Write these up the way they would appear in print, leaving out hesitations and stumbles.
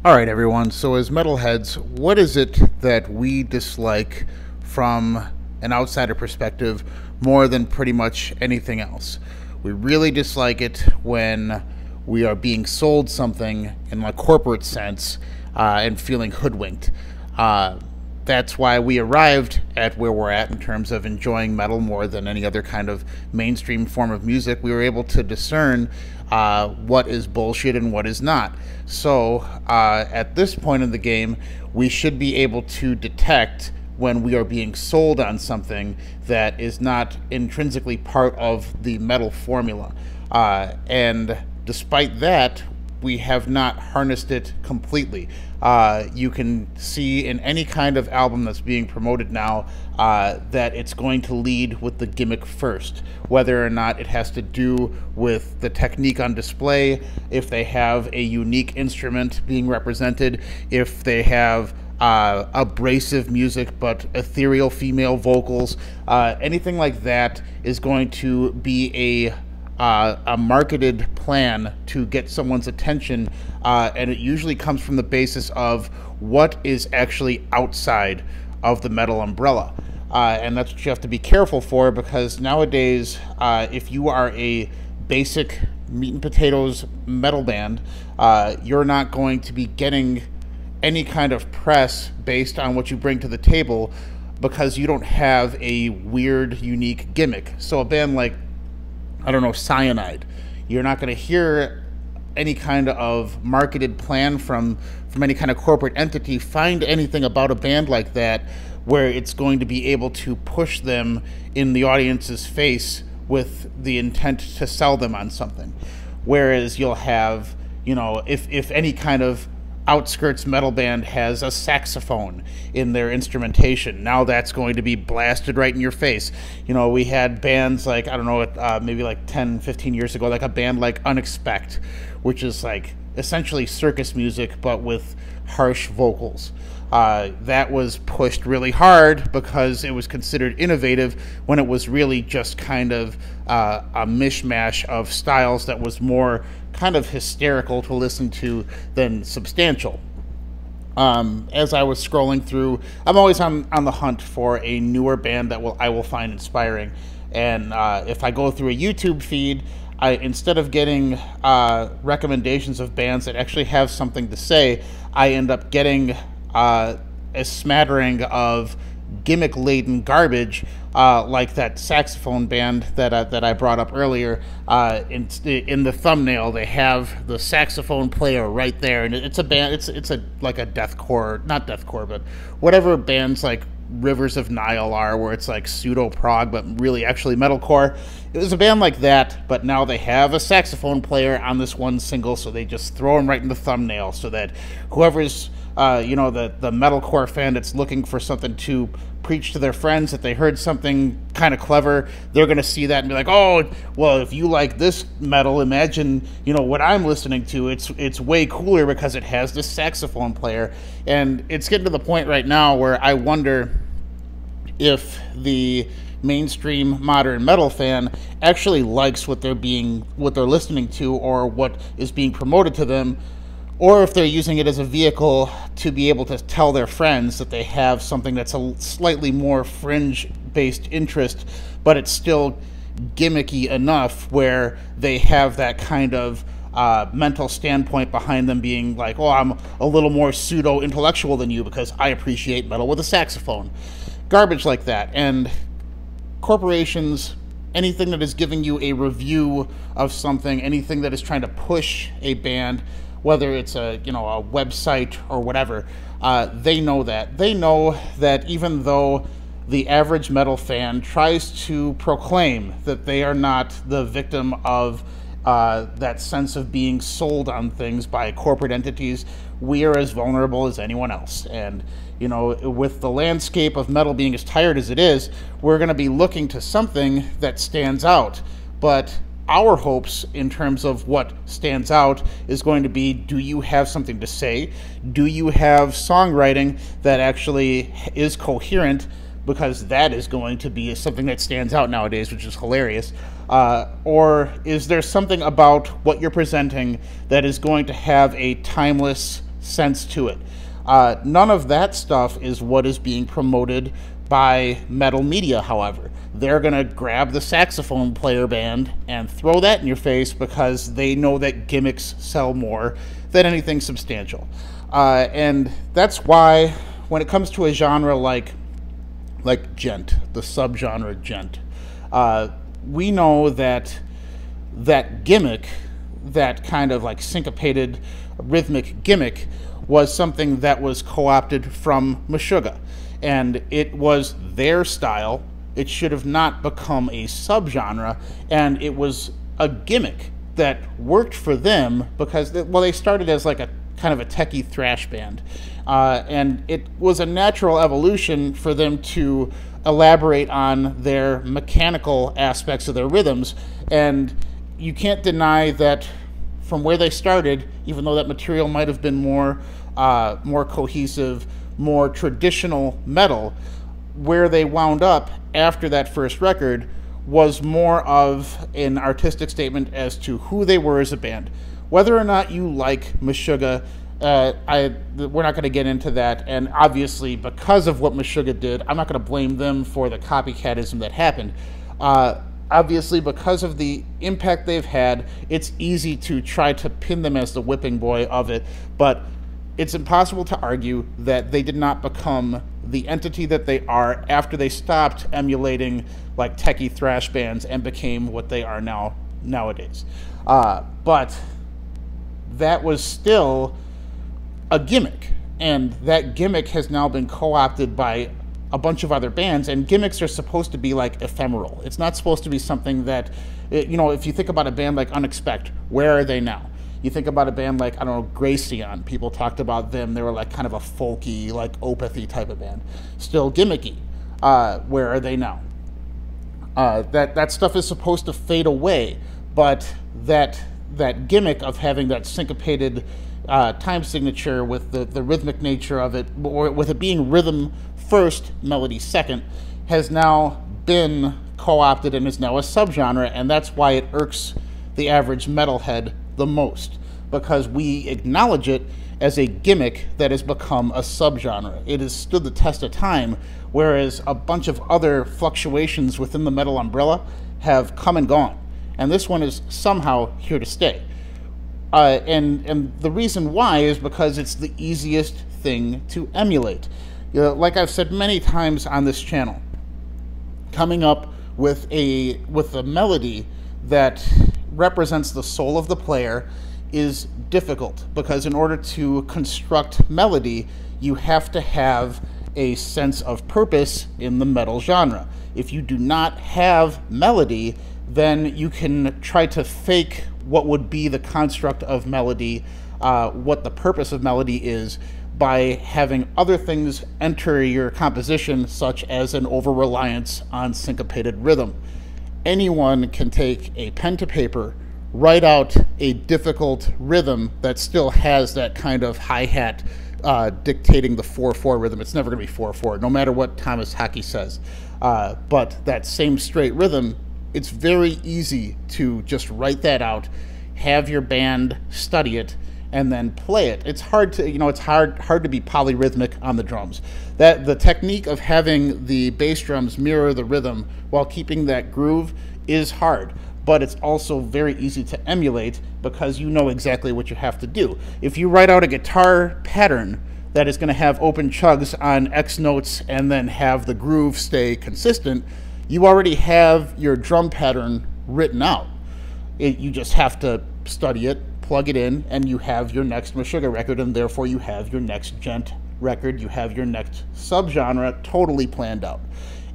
All right, everyone. So, as metalheads, what is it that we dislike from an outsider perspective more than pretty much anything else? We really dislike it when we are being sold something in a corporate sense and feeling hoodwinked. That's why we arrived at where we're at in terms of enjoying metal more than any other kind of mainstream form of music. We were able to discern what is bullshit and what is not. So at this point in the game, we should be able to detect when we are being sold on something that is not intrinsically part of the metal formula. And despite that, we have not harnessed it completely. You can see in any kind of album that's being promoted now that it's going to lead with the gimmick first, whether or not it has to do with the technique on display, if they have a unique instrument being represented, if they have abrasive music but ethereal female vocals. Anything like that is going to be a marketed plan to get someone's attention, and it usually comes from the basis of what is actually outside of the metal umbrella. And that's what you have to be careful for, because nowadays, if you are a basic meat and potatoes metal band, you're not going to be getting any kind of press based on what you bring to the table, because you don't have a weird, unique gimmick. So a band like, I don't know, Cyanide, you're not going to hear any kind of marketed plan from any kind of corporate entity find anything about a band like that where it's going to be able to push them in the audience's face with the intent to sell them on something. Whereas you'll have, if any kind of outskirts metal band has a saxophone in their instrumentation, now that's going to be blasted right in your face. We had bands like, I don't know, maybe like 10, 15 years ago, like a band like Unexpect, which is like essentially circus music but with harsh vocals. That was pushed really hard because it was considered innovative when it was really just kind of a mishmash of styles that was more kind of hysterical to listen to than substantial. As I was scrolling through, I'm always on the hunt for a newer band that I will find inspiring. And if I go through a YouTube feed, instead of getting recommendations of bands that actually have something to say, I end up getting a smattering of gimmick-laden garbage, like that saxophone band that I brought up earlier. In the thumbnail, they have the saxophone player right there, and it's a band. It's like a deathcore, not deathcore, but whatever bands like Rivers of Nile are, where it's like pseudo prog but really actually metalcore. It was a band like that, but now they have a saxophone player on this one single, so they just throw him right in the thumbnail so that whoever's the metalcore fan that's looking for something to preach to their friends that they heard something kind of clever, they're going to see that and be like, oh, well, if you like this metal, imagine, what I'm listening to. It's way cooler because it has this saxophone player. And it's getting to the point right now where I wonder if the mainstream modern metal fan actually likes what they're listening to or what is being promoted to them, or if they're using it as a vehicle to be able to tell their friends that they have something that's a slightly more fringe-based interest, but it's still gimmicky enough where they have that kind of mental standpoint behind them being like, oh, I'm a little more pseudo-intellectual than you because I appreciate metal with a saxophone. Garbage like that. And corporations, anything that is giving you a review of something, anything that is trying to push a band, whether it's a website or whatever, they know that. They know that even though the average metal fan tries to proclaim that they are not the victim of that sense of being sold on things by corporate entities, we are as vulnerable as anyone else. And, with the landscape of metal being as tired as it is, we're going to be looking to something that stands out. But our hopes in terms of what stands out is going to be, do you have something to say? Do you have songwriting that actually is coherent? Because that is going to be something that stands out nowadays, which is hilarious. Or is there something about what you're presenting that is going to have a timeless sense to it. None of that stuff is what is being promoted by metal media, however. They're going to grab the saxophone player band and throw that in your face because they know that gimmicks sell more than anything substantial. And that's why when it comes to a genre like gent, the subgenre gent, we know that that gimmick, that kind of like syncopated rhythmic gimmick, was something that was co-opted from Meshuggah, and it was their style. It should have not become a subgenre, and it was a gimmick that worked for them because, well, they started as like a kind of a techie thrash band, and it was a natural evolution for them to elaborate on their mechanical aspects of their rhythms. And you can't deny that from where they started, even though that material might have been more cohesive, more traditional metal, where they wound up after that first record was more of an artistic statement as to who they were as a band. Whether or not you like Meshuggah, we're not going to get into that, and obviously because of what Meshuggah did, I'm not going to blame them for the copycatism that happened. Obviously, because of the impact they've had, it's easy to try to pin them as the whipping boy of it, but it's impossible to argue that they did not become the entity that they are after they stopped emulating like techie thrash bands and became what they are nowadays. But that was still a gimmick, and that gimmick has now been co-opted by a bunch of other bands, and gimmicks are supposed to be like ephemeral. It's not supposed to be something that, you know, if you think about a band like Unexpect, where are they now? You think about a band like, I don't know, Graceon. People talked about them. They were like kind of a folky, like Opathy type of band. Still gimmicky. Where are they now? That stuff is supposed to fade away, but that gimmick of having that syncopated time signature with the rhythmic nature of it, or with it being rhythm first, melody second, has now been co-opted and is now a subgenre, and that's why it irks the average metalhead the most, because we acknowledge it as a gimmick that has become a subgenre. It has stood the test of time, whereas a bunch of other fluctuations within the metal umbrella have come and gone, and this one is somehow here to stay. And the reason why is because it's the easiest thing to emulate. You know, like I've said many times on this channel, coming up with a melody that represents the soul of the player is difficult, because in order to construct melody, you have to have a sense of purpose in the metal genre. If you do not have melody, then you can try to fake what would be the construct of melody, what the purpose of melody is, by having other things enter your composition, such as an over-reliance on syncopated rhythm. Anyone can take a pen to paper, write out a difficult rhythm that still has that kind of hi-hat dictating the 4/4 rhythm. It's never going to be 4/4, no matter what Thomas Hockey says. But that same straight rhythm, it's very easy to just write that out, have your band study it, and then play it. It's hard to, it's hard to be polyrhythmic on the drums. That the technique of having the bass drums mirror the rhythm while keeping that groove is hard, but it's also very easy to emulate because you know exactly what you have to do. If you write out a guitar pattern that is going to have open chugs on X notes and then have the groove stay consistent, you already have your drum pattern written out. You just have to study it, plug it in, and you have your next Meshuggah record, and therefore you have your next gent record, you have your next subgenre totally planned out.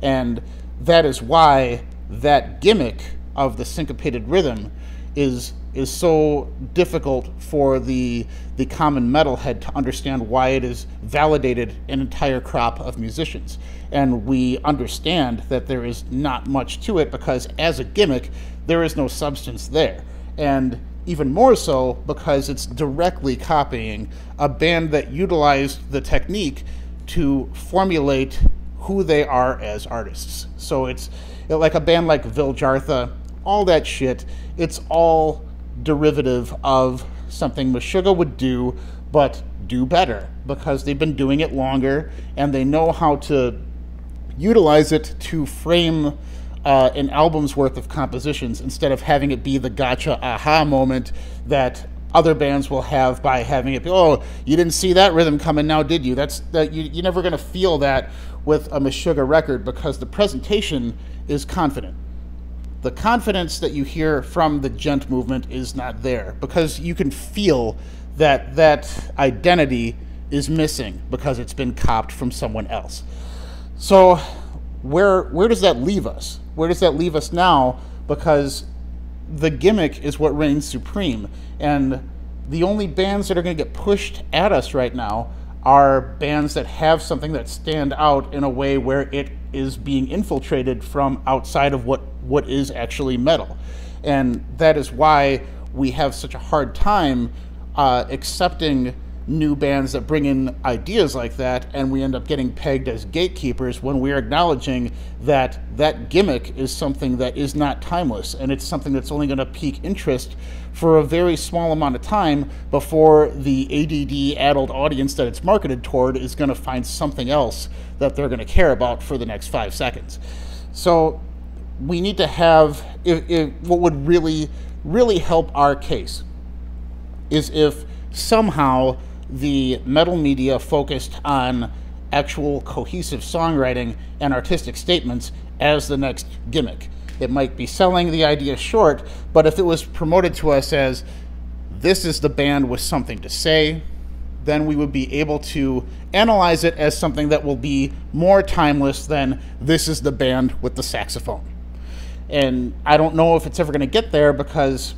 And that is why that gimmick of the syncopated rhythm is so difficult for the common metalhead to understand, why it has validated an entire crop of musicians. And we understand that there is not much to it, because as a gimmick, there is no substance there. And even more so because it's directly copying a band that utilized the technique to formulate who they are as artists. So it's like a band like Viljartha, all that shit, it's all derivative of something Meshuggah would do, but do better, because they've been doing it longer and they know how to utilize it to frame an album's worth of compositions, instead of having it be the gotcha aha moment that other bands will have by having it be, oh, you didn't see that rhythm coming now, did you? You're never going to feel that with a Meshuggah record, because the presentation is confident. The confidence that you hear from the djent movement is not there, because you can feel that identity is missing because it's been copped from someone else. So where does that leave us? Where does that leave us now? Because the gimmick is what reigns supreme, and the only bands that are going to get pushed at us right now are bands that have something that stand out in a way where it is being infiltrated from outside of what is actually metal. And that is why we have such a hard time accepting new bands that bring in ideas like that, and we end up getting pegged as gatekeepers when we're acknowledging that that gimmick is something that is not timeless, and it's something that's only going to pique interest for a very small amount of time before the ADD-addled audience that it's marketed toward is going to find something else that they're going to care about for the next 5 seconds. So we need to have, what would really, really help our case is if somehow the metal media focused on actual cohesive songwriting and artistic statements as the next gimmick. It might be selling the idea short, but if it was promoted to us as, this is the band with something to say, then we would be able to analyze it as something that will be more timeless than, this is the band with the saxophone. And I don't know if it's ever going to get there, because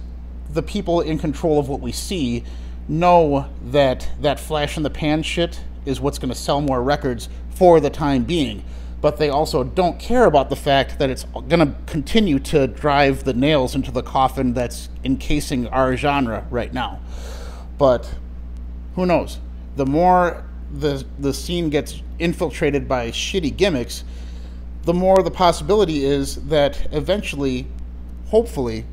the people in control of what we see know that that flash in the pan shit is what's going to sell more records for the time being, but they also don't care about the fact that it's going to continue to drive the nails into the coffin that's encasing our genre right now. But who knows? The more the scene gets infiltrated by shitty gimmicks, the more the possibility is that eventually, hopefully,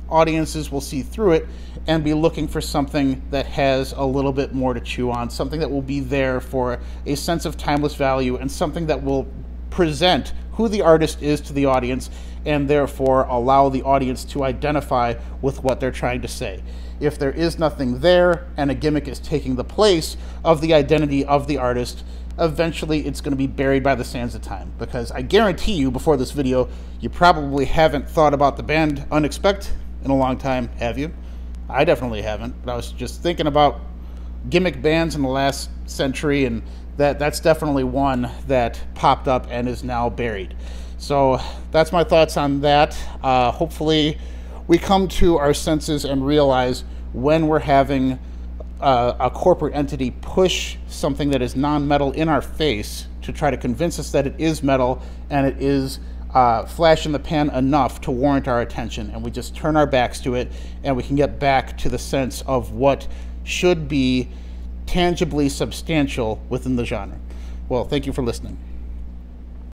audiences will see through it and be looking for something that has a little bit more to chew on, something that will be there for a sense of timeless value, and something that will present who the artist is to the audience, and therefore allow the audience to identify with what they're trying to say. If there is nothing there and a gimmick is taking the place of the identity of the artist, eventually it's going to be buried by the sands of time. Because I guarantee you, before this video, you probably haven't thought about the band Unexpect in a long time, have you? I definitely haven't, but I was just thinking about gimmick bands in the last century, and that's definitely one that popped up and is now buried. So that's my thoughts on that. Hopefully we come to our senses and realize when we're having a corporate entity push something that is non-metal in our face to try to convince us that it is metal and it is flash in the pan enough to warrant our attention, and we just turn our backs to it, and we can get back to the sense of what should be tangibly substantial within the genre. Well, thank you for listening.